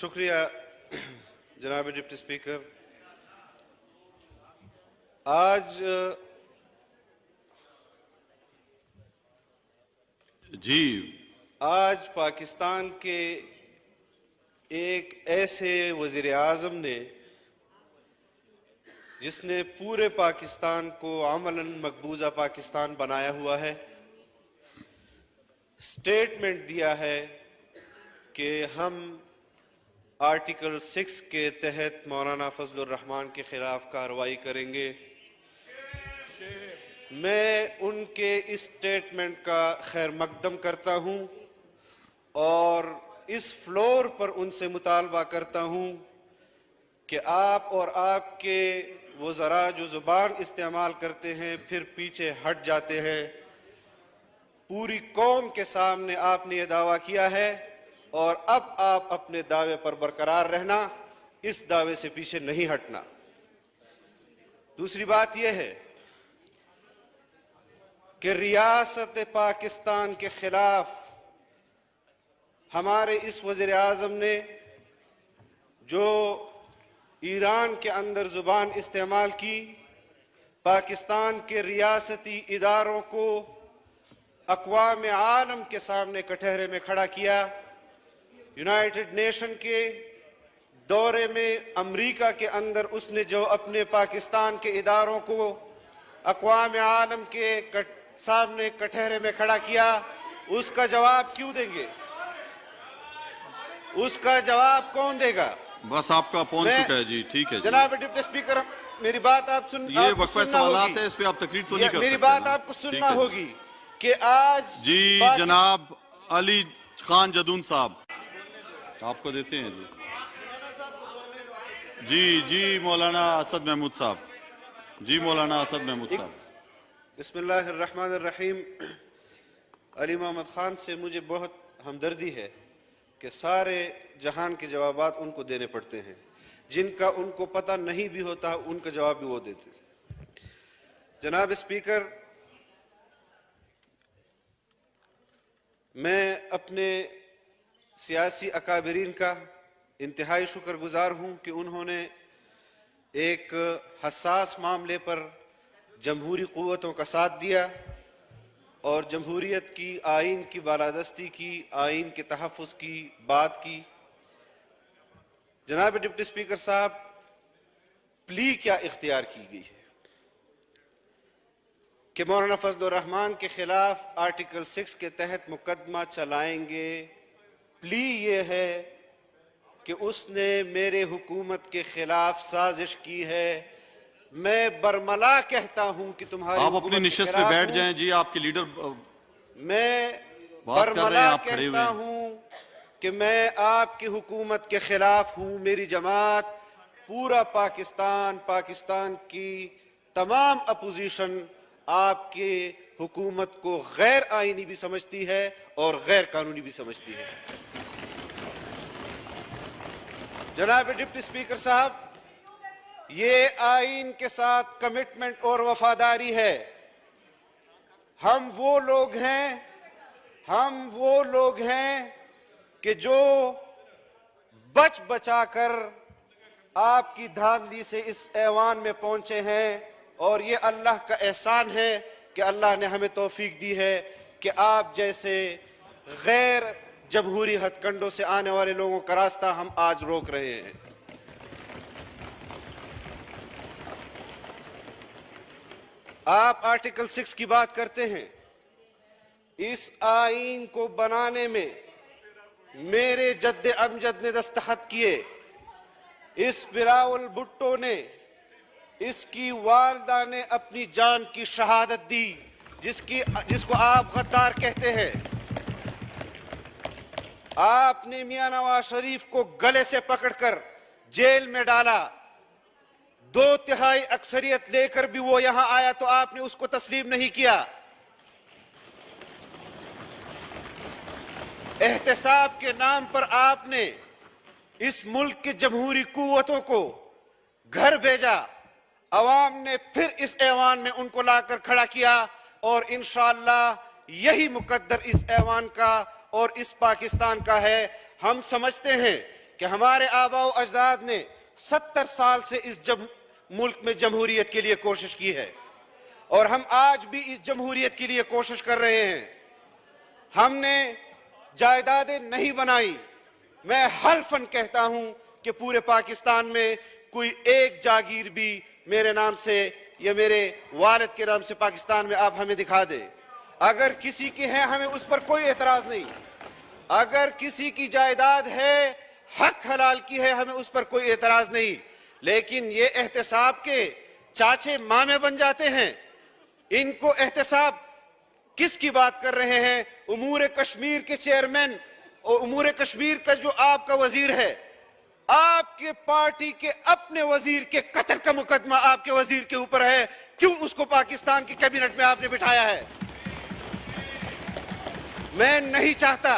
شکریہ جناب deputy speaker. آج پاکستان کے ایک ایسے وزیر اعظم نے جس نے پورے پاکستان کو عملاً مقبوضہ پاکستان بنایا ہوا ہے، سٹیٹمنٹ دیا ہے کہ ہم آرٹیکل 6 کے تحت مولانا فضل الرحمان کے خلاف کارروائی کریں گے. میں ان کے اس سٹیٹمنٹ کا خیر مقدم کرتا ہوں اور اس فلور پر ان سے مطالبہ کرتا ہوں کہ آپ اور آپ کے وزراء جو زبان استعمال کرتے ہیں پھر پیچھے ہٹ جاتے ہیں، پوری قوم کے سامنے آپ نے یہ دعویٰ کیا ہے اور اب آپ اپنے دعوے پر برقرار رہنا، اس دعوے سے پیچھے نہیں ہٹنا. دوسری بات یہ ہے کہ ریاست پاکستان کے خلاف ہمارے اس وزیر اعظم نے جو ایران کے اندر زبان استعمال کی، پاکستان کے ریاستی اداروں کو اقوام عالم کے سامنے کٹہرے میں کھڑا کیا. یونائیٹڈ نیشن کے دورے میں امریکہ کے اندر اس نے جو اپنے پاکستان کے اداروں کو اقوام عالم کے سامنے کٹہرے میں کھڑا کیا، اس کا جواب کیوں دیں گے؟ اس کا جواب کون دے گا؟ بس آپ کا پہنچ چکا ہے جی، ٹھیک ہے جی. جناب ڈپٹی اسپیکر، میری بات آپ یہ وقفہ سوالات ہے، اس پہ آپ تقریر تو نہیں کر سکتے. میری بات آپ کو سننا ہوگی کہ آج جی جناب علی خان جدون صاحب آپ کو دیتے ہیں جی مولانا اسد محمود صاحب. جی مولانا اسد محمود صاحب. بسم اللہ الرحمن الرحیم. علی محمد خان سے مجھے بہت ہمدردی ہے کہ سارے جہان کے جوابات ان کو دینے پڑتے ہیں، جن کا ان کو پتہ نہیں بھی ہوتا ان کا جواب بھی وہ دیتے ہیں. جناب اسپیکر، میں اپنے سیاسی اکابرین کا انتہائی شکر گزار ہوں کہ انہوں نے ایک حساس معاملے پر جمہوری قوتوں کا ساتھ دیا اور جمہوریت کی، آئین کی بالادستی کی، آئین کے تحفظ کی بات کی. جناب ڈپٹی اسپیکر صاحب، پلی کیا اختیار کی گئی ہے کہ مولانا فضل الرحمان کے خلاف آرٹیکل 6 کے تحت مقدمہ چلائیں گے. پلی یہ ہے کہ اس نے میرے حکومت کے خلاف سازش کی ہے. میں برملا کہتا ہوں کہ تمہاری آپ اپنی نشست پہ بیٹھ جائیں جی، آپ کے لیڈر میں برملا کہتا ہوں کہ میں آپ کی حکومت کے خلاف ہوں. میری جماعت، پورا پاکستان کی تمام اپوزیشن آپ کی حکومت کو غیر آئینی بھی سمجھتی ہے اور غیر قانونی بھی سمجھتی ہے. جناب ڈپٹی اسپیکر صاحب، یہ آئین کے ساتھ کمٹمنٹ اور وفاداری ہے. ہم وہ لوگ ہیں کہ جو بچ بچا کر آپ کی دھاندلی سے اس ایوان میں پہنچے ہیں، اور یہ اللہ کا احسان ہے کہ اللہ نے ہمیں توفیق دی ہے کہ آپ جیسے غیر جمہوری ہتھ کنڈوں سے آنے والے لوگوں کا راستہ ہم آج روک رہے ہیں. آپ آرٹیکل 6 کی بات کرتے ہیں. اس آئین کو بنانے میں میرے جد امجد نے دستخط کیے، اس بلاول بھٹو نے، اس کی والدہ نے اپنی جان کی شہادت دی، جس کو آپ غدار کہتے ہیں. آپ نے میاں نواز شریف کو گلے سے پکڑ کر جیل میں ڈالا. 2/3 اکثریت لے کر بھی وہ یہاں آیا تو آپ نے اس کو تسلیم نہیں کیا. احتساب کے نام پر آپ نے اس ملک کے جمہوری قوتوں کو گھر بھیجا. عوام نے پھر اس ایوان میں ان کو لا کر کھڑا کیا، اور انشاءاللہ یہی مقدر اس ایوان کا اور اس پاکستان کا ہے. ہم سمجھتے ہیں کہ ہمارے آباء و اجداد نے 70 سال سے اس ملک میں جمہوریت کے لیے کوشش کی ہے، اور ہم آج بھی اس جمہوریت کے لیے کوشش کر رہے ہیں۔ ہم نے جائیدادیں نہیں بنائی۔ میں حلفاً کہتا ہوں کہ پورے پاکستان میں کوئی ایک جاگیر بھی میرے نام سے یا میرے والد کے نام سے پاکستان میں آپ ہمیں دکھا دیں۔ اگر کسی کی ہے ہمیں اس پر کوئی اعتراض نہیں، اگر کسی کی جائیداد ہے، حق حلال کی ہے، ہمیں اس پر کوئی اعتراض نہیں، لیکن یہ احتساب کے چاچے مامے بن جاتے ہیں۔ ان کو احتساب کس کی بات کر رہے ہیں؟ امور کشمیر کے چیئرمین اور امور کشمیر کا جو آپ کا وزیر ہے، آپ کے پارٹی کے اپنے وزیر کے قتل کا مقدمہ آپ کے وزیر کے اوپر ہے، کیوں اس کو پاکستان کی کابینٹ میں آپ نے بٹھایا ہے؟ میں نہیں چاہتا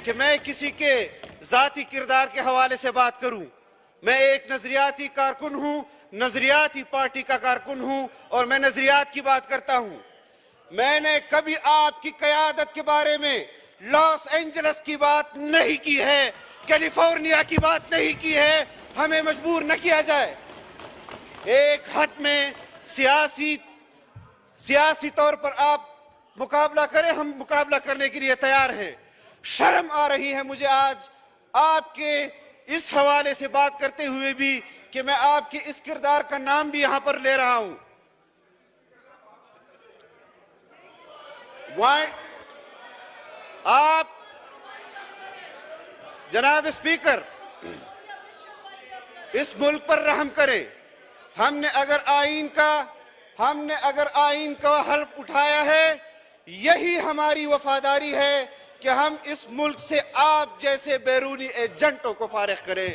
کہ میں کسی کے ذاتی کردار کے حوالے سے بات کروں۔ میں ایک نظریاتی کارکن ہوں، نظریاتی پارٹی کا کارکن ہوں، اور میں نظریات کی بات کرتا ہوں۔ میں نے کبھی آپ کی قیادت کے بارے میں لاس اینجلس کی بات نہیں کی ہے، کیلیفورنیا کی بات نہیں کی ہے۔ ہمیں مجبور نہ کیا جائے۔ ایک حد میں سیاسی طور پر آپ مقابلہ کریں، ہم مقابلہ کرنے کے لیے تیار ہیں۔ شرم آ رہی ہے مجھے آج آپ کے اس حوالے سے بات کرتے ہوئے بھی کہ میں آپ کے اس کردار کا نام بھی یہاں پر لے رہا ہوں۔ آپ جناب اسپیکر اس ملک پر رحم کریں۔ ہم نے اگر آئین کا حلف اٹھایا ہے، یہی ہماری وفاداری ہے کہ ہم اس ملک سے آپ جیسے بیرونی ایجنٹوں کو فارغ کریں،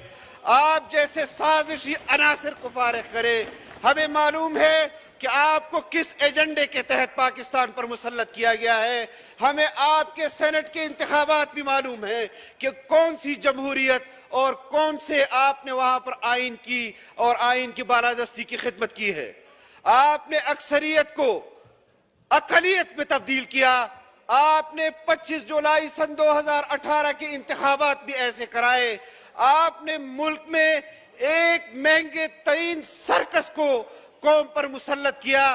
آپ جیسے سازشی عناصر کو فارغ کریں۔ ہمیں معلوم ہے کہ آپ کو کس ایجنڈے کے تحت پاکستان پر مسلط کیا گیا ہے۔ ہمیں آپ کے سینٹ کے انتخابات بھی معلوم ہیں کہ کون سی جمہوریت اور کون سے آپ نے وہاں پر آئین کی اور آئین کی بالادستی کی خدمت کی ہے۔ آپ نے اکثریت کو اقلیت میں تبدیل کیا۔ آپ نے 25 جولائی سن 2018 کے انتخابات بھی ایسے کرائے۔ آپ نے ملک میں ایک مہنگے ترین سرکس کو قوم پر مسلط کیا۔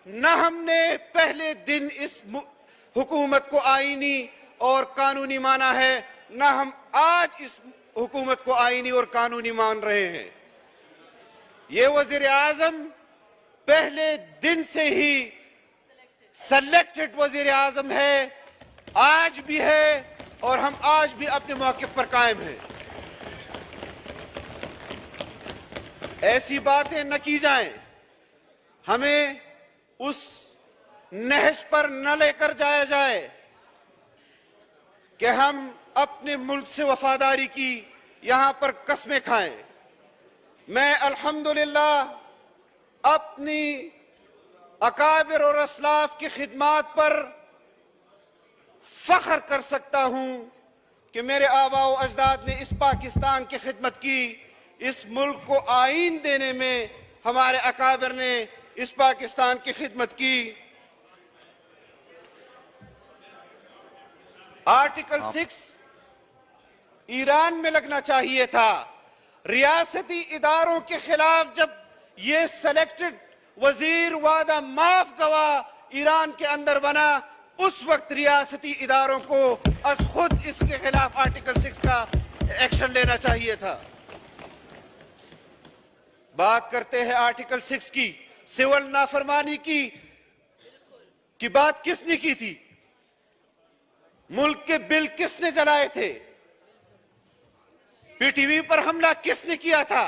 نہ ہم نے پہلے دن اس حکومت کو آئینی اور قانونی مانا ہے، نہ ہم آج اس حکومت کو آئینی اور قانونی مان رہے ہیں۔ یہ وزیر اعظم پہلے دن سے ہی سلیکٹڈ وزیر اعظم ہے، آج بھی ہے، اور ہم آج بھی اپنے موقف پر قائم ہیں۔ ایسی باتیں نہ کی جائیں، ہمیں اس نہج پر نہ لے کر جایا جائے کہ ہم اپنے ملک سے وفاداری کی یہاں پر قسمیں کھائیں۔ میں الحمدللہ اپنی اکابر اور اسلاف کی خدمات پر فخر کر سکتا ہوں کہ میرے آباء و اجداد نے اس پاکستان کی خدمت کی، اس ملک کو آئین دینے میں ہمارے اکابر نے اس پاکستان کی خدمت کی۔ آرٹیکل 6 ایران میں لگنا چاہیے تھا۔ ریاستی اداروں کے خلاف جب یہ سلیکٹڈ وزیر وعدہ معاف گواہ ایران کے اندر بنا، اس وقت ریاستی اداروں کو از خود اس کے خلاف آرٹیکل 6 کا ایکشن لینا چاہیے تھا۔ بات کرتے ہیں آرٹیکل 6 کی، سول نافرمانی کی بات کس نے کی تھی؟ ملک کے بل کس نے جلائے تھے؟ پی ٹی وی پر حملہ کس نے کیا تھا؟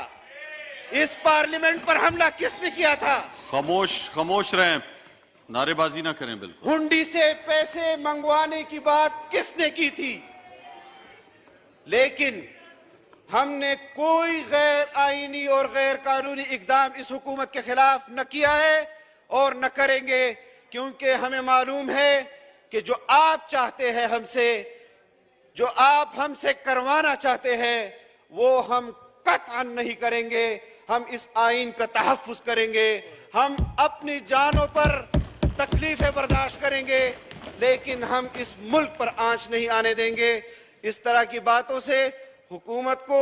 اس پارلیمنٹ پر حملہ کس نے کیا تھا؟ خاموش رہیں، نعرے بازی نہ کریں۔ بالکل ہنڈی سے پیسے منگوانے کی بات کس نے کی تھی؟ لیکن ہم نے کوئی غیر آئینی اور غیر قانونی اقدام اس حکومت کے خلاف نہ کیا ہے اور نہ کریں گے، کیونکہ ہمیں معلوم ہے کہ جو آپ چاہتے ہیں ہم سے، جو آپ ہم سے کروانا چاہتے ہیں، وہ ہم قطعاً نہیں کریں گے۔ ہم اس آئین کا تحفظ کریں گے، ہم اپنی جانوں پر تکلیفیں برداشت کریں گے، لیکن ہم اس ملک پر آنچ نہیں آنے دیں گے۔ اس طرح کی باتوں سے حکومت کو